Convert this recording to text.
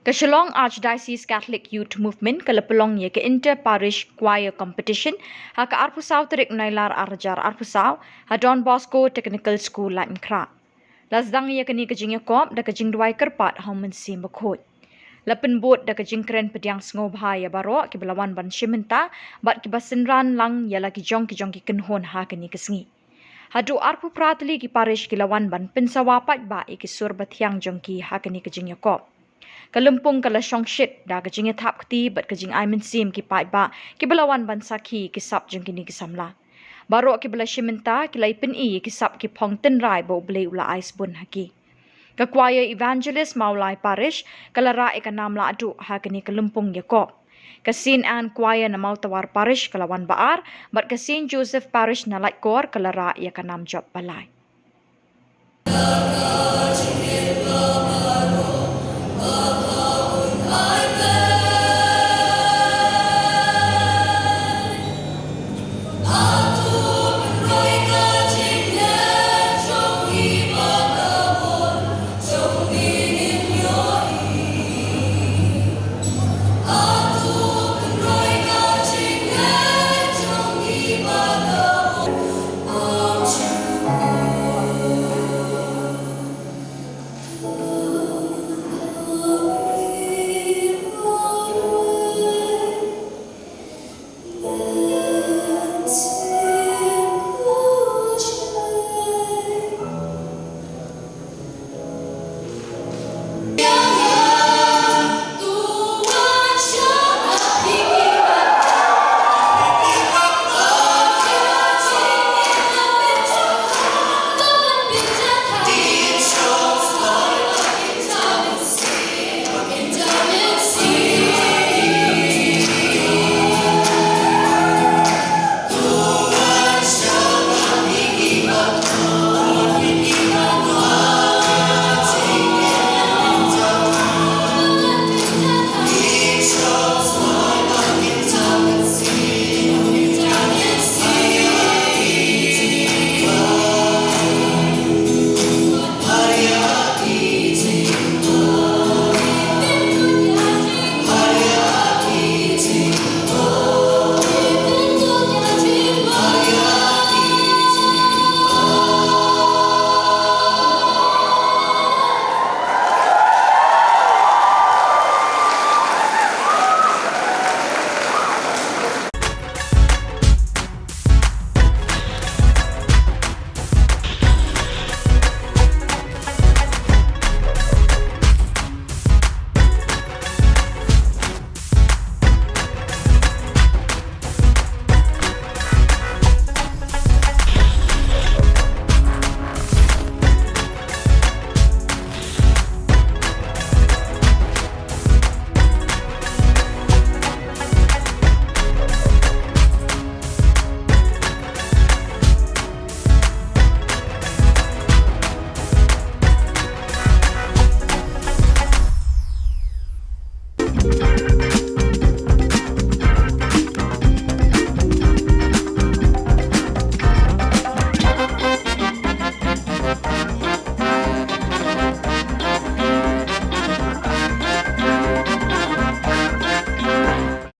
Kashalong Archdiocese Catholic Youth Movement kalapelong ye ke inter-parish choir competition ha ka Arpusaw terik nailar arjar Arpusaw ha Don Bosco Technical School lain kra. Lasdang ye kini kejing yakop da kejing duai kerpat ha mensi mekhot. Lapen bot da kejing keren pediang sngobha ya baro ki belawan ban shimenta bat ki basenran lang ya lagi jong ki kenhon ha kini kesengi. Hadu Arpu pratli ki parish ki lawan ban pensawapat ba ikisur bathiang jongki ha kini kejing yakop. Kalumpung kala shongshit da kajing thap kti bat kajing ai min sim ki pai ba ki belawan ban sakhi ki sap jeng kini ki samla baro ki bela shiminta ki lai pin i ki sap ki phong tin rai bo ble ula ais bun haki ka choir evangelist maulai parish kala ra ekanam la adu ha kini kalumpung yakop ka St. Anne choir na mautawar parish kalawan baar bat ka St. Joseph parish na laikor kala ra ekanam job balai